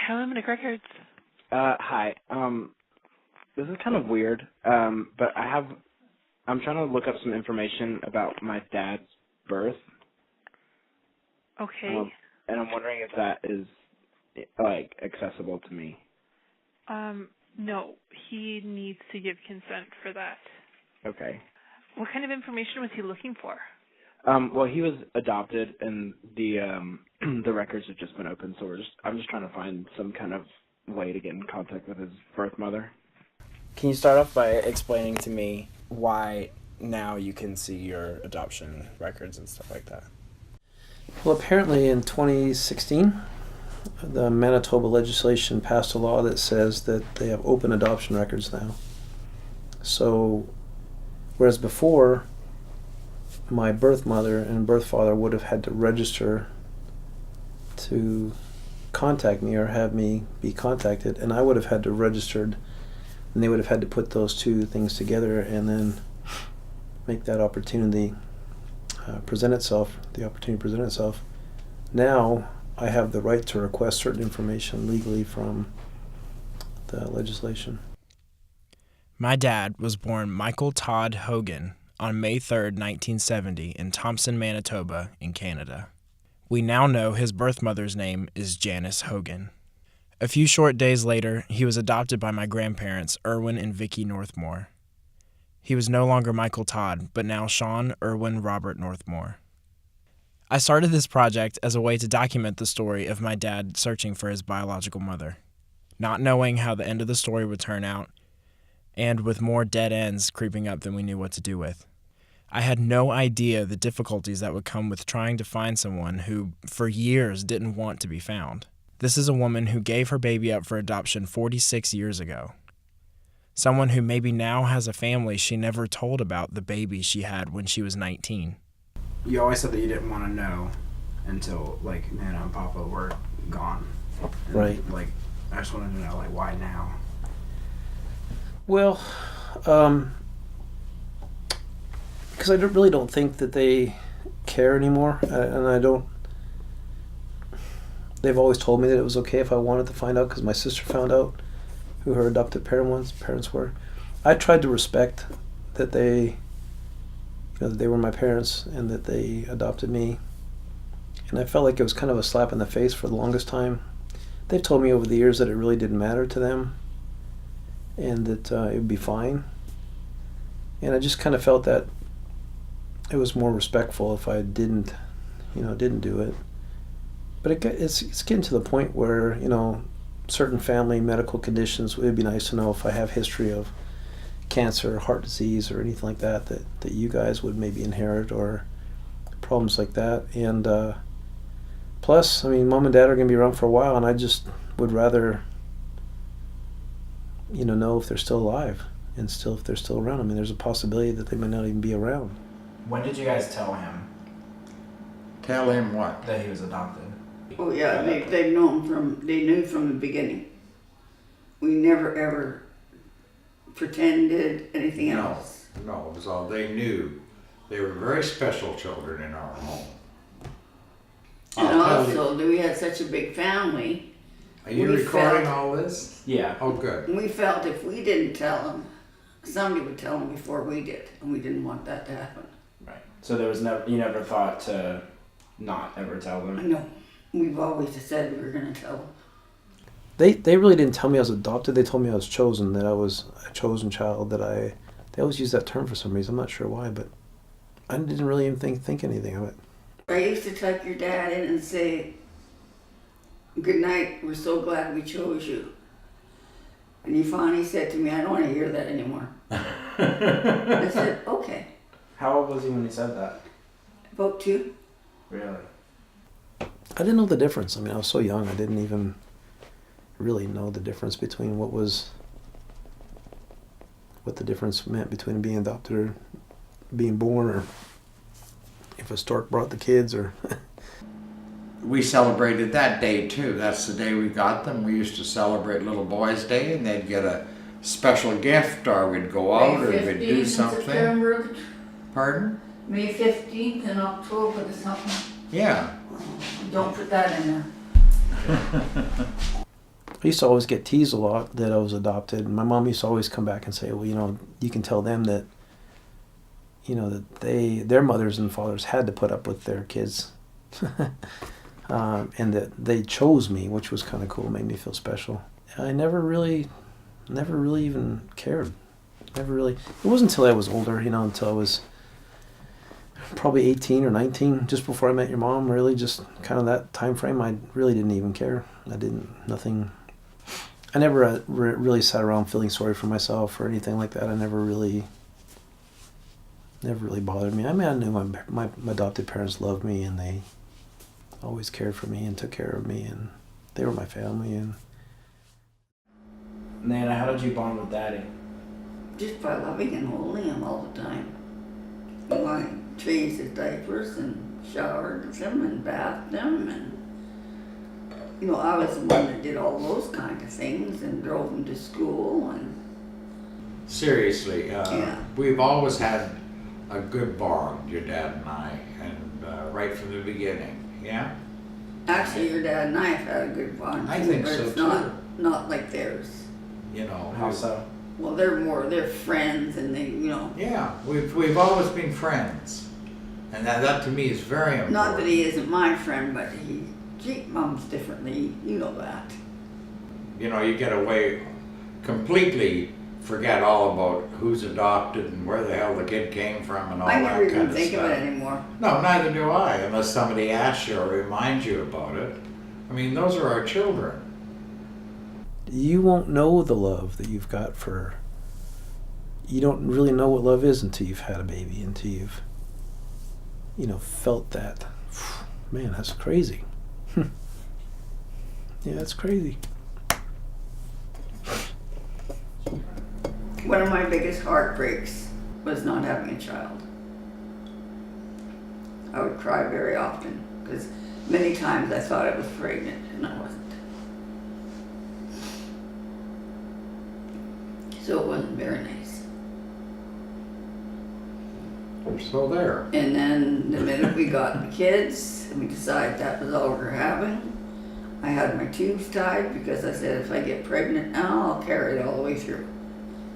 Hello, Minute Records. Hi. This is kind of weird, but I'm trying to look up some information about my dad's birth. Okay. And I'm wondering if that is, accessible to me. No, he needs to give consent for that. Okay. What kind of information was he looking for? Well, he was adopted, and the the records have just been opened, so I'm just trying to find some kind of way to get in contact with his birth mother. Can you start off by explaining to me why now you can see your adoption records and stuff like that? Well, apparently in 2016, the Manitoba legislation passed a law that says that they have open adoption records now. So, whereas before, my birth mother and birth father would have had to register to contact me or have me be contacted, and I would have had to registered, and they would have had to put those two things together and then make that opportunity present itself. Now I have the right to request certain information legally from the legislation. My dad was born Michael Todd Hogan on May 3rd, 1970 in Thompson, Manitoba, in Canada. We now know his birth mother's name is Janice Hogan. A few short days later, he was adopted by my grandparents, Erwin and Vicky Northmore. He was no longer Michael Todd, but now Sean Erwin Robert Northmore. I started this project as a way to document the story of my dad searching for his biological mother, not knowing how the end of the story would turn out, and with more dead ends creeping up than we knew what to do with. I had no idea the difficulties that would come with trying to find someone who, for years, didn't want to be found. This is a woman who gave her baby up for adoption 46 years ago. Someone who maybe now has a family she never told about the baby she had when she was 19. You always said that you didn't want to know until, Nana and Papa were gone. And, Right. I just wanted to know, why now? Well, because I really don't think that they care anymore, and I don't. They've always told me that it was okay if I wanted to find out, because my sister found out who her adopted parents were. I tried to respect that they, that they were my parents and that they adopted me, and I felt like it was kind of a slap in the face for the longest time. They've told me over the years that it really didn't matter to them, and that it would be fine. And I just kind of felt that it was more respectful if I didn't do it. But it's getting to the point where, certain family medical conditions, it would be nice to know if I have history of cancer, heart disease, or anything like that you guys would maybe inherit, or problems like that. And plus, Mom and Dad are going to be around for a while, and I just would rather, know if they're still alive and if they're still around. There's a possibility that they might not even be around. When did you guys tell him Tell him what? that he was adopted? Oh yeah, they knew from the beginning. We never ever pretended anything else. No, it was all they knew. They were very special children in our home. And also, we had such a big family. Are you recording all this? Yeah. Oh, good. We felt if we didn't tell them, somebody would tell them before we did, and we didn't want that to happen. Right. So you never thought to not ever tell them? No, we've always said we were going to tell them. They really didn't tell me I was adopted. They told me I was chosen, that I was a chosen child. They always use that term for some reason. I'm not sure why, but I didn't really even think anything of it. I used to tuck your dad in and say, "Good night, we're so glad we chose you." And he finally said to me, "I don't want to hear that anymore." I said, "Okay." How old was he when he said that? About 2. Really? I didn't know the difference. I was so young. I didn't even really know the difference between what the difference meant between being adopted or being born, or if a stork brought the kids, or... We celebrated that day too. That's the day we got them. We used to celebrate Little Boys' Day, and they'd get a special gift, or we'd go out, or we'd do something. September. Pardon? May 15th and October or something. Yeah. Don't put that in there. I used to always get teased a lot that I was adopted. And my mom used to always come back and say, well, you can tell them that, that their mothers and fathers had to put up with their kids. And that they chose me, which was kind of cool, made me feel special. I never really even cared. It wasn't until I was older, until I was probably 18 or 19, just before I met your mom, really just kind of that time frame, I really didn't even care. I never really sat around feeling sorry for myself or anything like that. I never really bothered me. I mean, I knew my adopted parents loved me, and they always cared for me and took care of me, and they were my family. And Nana, how did you bond with Daddy? Just by loving and holding him all the time. I changed his diapers and showered him and bathed him, and I was the one that did all those kind of things and drove him to school. And Seriously, yeah. We've always had a good bond, your dad and I, and right from the beginning. Yeah. Actually, your dad and I have had a good bond. I think but so it's too. Not like theirs. How so? Well, they're friends, and they, Yeah, we've always been friends, and that to me is very important. Not that he isn't my friend, but he Mom's differently. You know that. You get away completely, forget all about who's adopted and where the hell the kid came from and all I that never kind even of think stuff. of it anymore. No, neither do I, unless somebody asks you or reminds you about it. I mean, those are our children. you won't know the love that you've got for. You don't really know what love is until you've had a baby, until you've, felt that. Man, that's crazy. Yeah, that's crazy. One of my biggest heartbreaks was not having a child. I would cry very often because many times I thought I was pregnant and I wasn't. So it wasn't very nice. So there. And then the minute we got the kids and we decided that was all we were having, I had my tubes tied because I said if I get pregnant now, I'll carry it all the way through.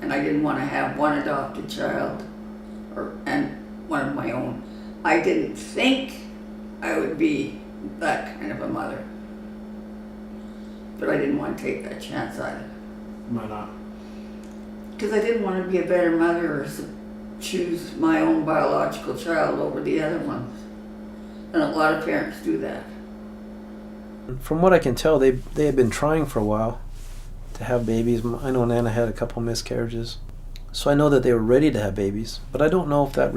And I didn't want to have one adopted child and one of my own. I didn't think I would be that kind of a mother. But I didn't want to take that chance either. Why not? Because I didn't want to be a better mother or choose my own biological child over the other ones. And a lot of parents do that. From what I can tell, they had been trying for a while to have babies. I know Nana had a couple miscarriages. So I know that they were ready to have babies. But I don't know if that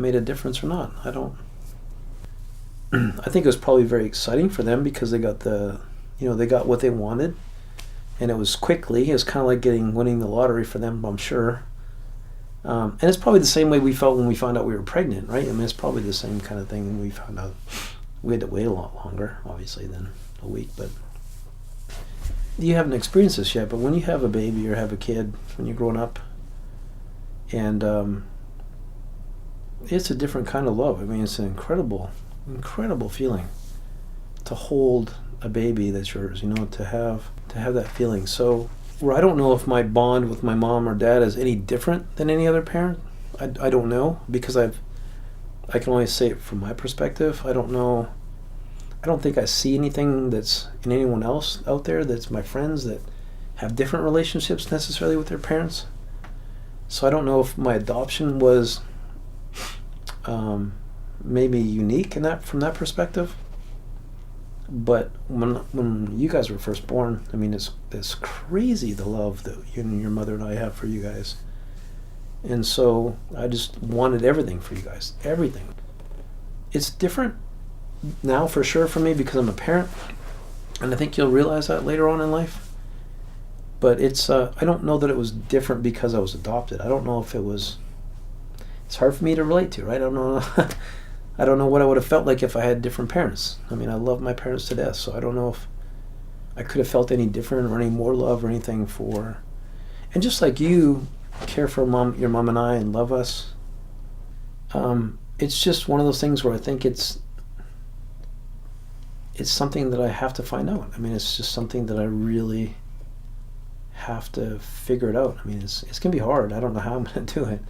made a difference or not. I think it was probably very exciting for them because they got they got what they wanted. And it was quickly. It was kind of like winning the lottery for them, I'm sure. And it's probably the same way we felt when we found out we were pregnant, right? I mean, it's probably the same kind of thing when we found out. We had to wait a lot longer, obviously, than a week. But you haven't experienced this yet. But when you have a baby or have a kid, when you're growing up, and it's a different kind of love. I mean, it's an incredible, incredible feeling to hold a baby that's yours, to have that feeling. So where I don't know if my bond with my mom or dad is any different than any other parent. I don't know, because I can only say it from my perspective. I don't know. I don't think I see anything that's in anyone else out there that's my friends that have different relationships necessarily with their parents. So I don't know if my adoption was maybe unique from that perspective. But when you guys were first born, I mean, it's crazy the love that you and your mother and I have for you guys. And so I just wanted everything for you guys, everything. It's different now for sure for me because I'm a parent, and I think you'll realize that later on in life. But it's I don't know that it was different because I was adopted. I don't know if it was. It's hard for me to relate to, right? I don't know. I don't know what I would have felt like if I had different parents. I mean, I love my parents to death, so I don't know if I could have felt any different or any more love or anything for. And just like you care for your mom and I and love us, it's just one of those things where I think it's it's something that I have to find out. I mean, it's just something that I really have to figure it out. I mean, it's going to be hard. I don't know how I'm going to do it.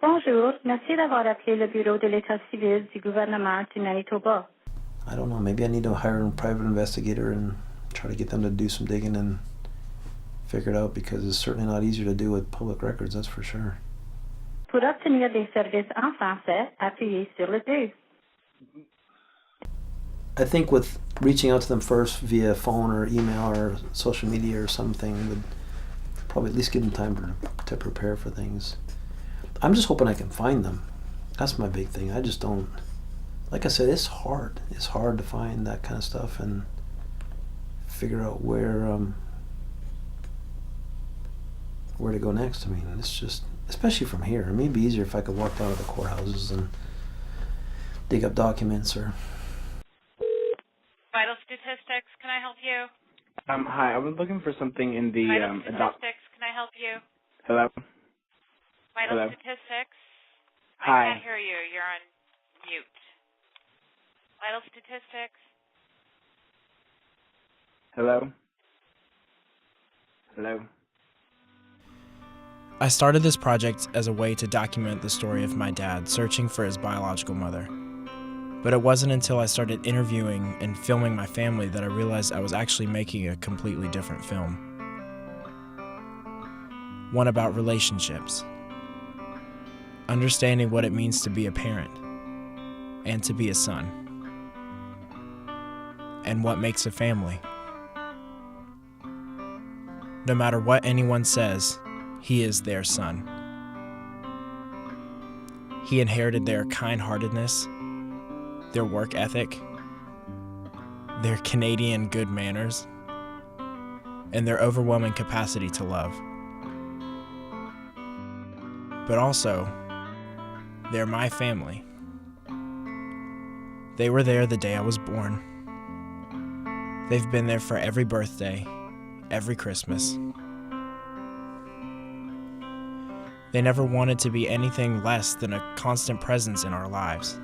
Bonjour, merci d'avoir appelé le bureau de l'état civil du gouvernement du Manitoba. I don't know. Maybe I need to hire a private investigator and try to get them to do some digging and figure it out, because it's certainly not easier to do with public records, that's for sure. Pour obtenir des services en français, appuyez sur le 2. I think with reaching out to them first via phone or email or social media or something would probably at least give them time to prepare for things. I'm just hoping I can find them. That's my big thing. I just don't, like I said, it's hard. It's hard to find that kind of stuff and figure out where to go next. I mean, it's just, especially from here. It may be easier if I could walk down to the courthouses and dig up documents or... Vital statistics, can I help you? Hi, I was looking for something in the Vital statistics, can I help you? Hello? Vital Hello? statistics? Hi. I can't hear you. You're on mute. Vital statistics? Hello? Hello? I started this project as a way to document the story of my dad searching for his biological mother. But it wasn't until I started interviewing and filming my family that I realized I was actually making a completely different film. One about relationships. Understanding what it means to be a parent and to be a son. And what makes a family. No matter what anyone says, he is their son. He inherited their kind-heartedness, their work ethic, their Canadian good manners, and their overwhelming capacity to love. But also, they're my family. They were there the day I was born. They've been there for every birthday, every Christmas. They never wanted to be anything less than a constant presence in our lives.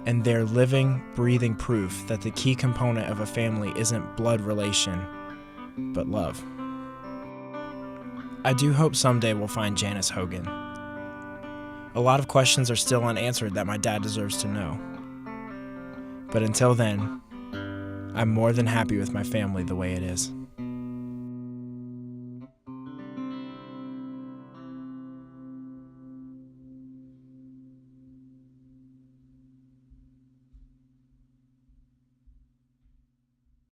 And they're living, breathing proof that the key component of a family isn't blood relation, but love. I do hope someday we'll find Janice Hogan. A lot of questions are still unanswered that my dad deserves to know. But until then, I'm more than happy with my family the way it is.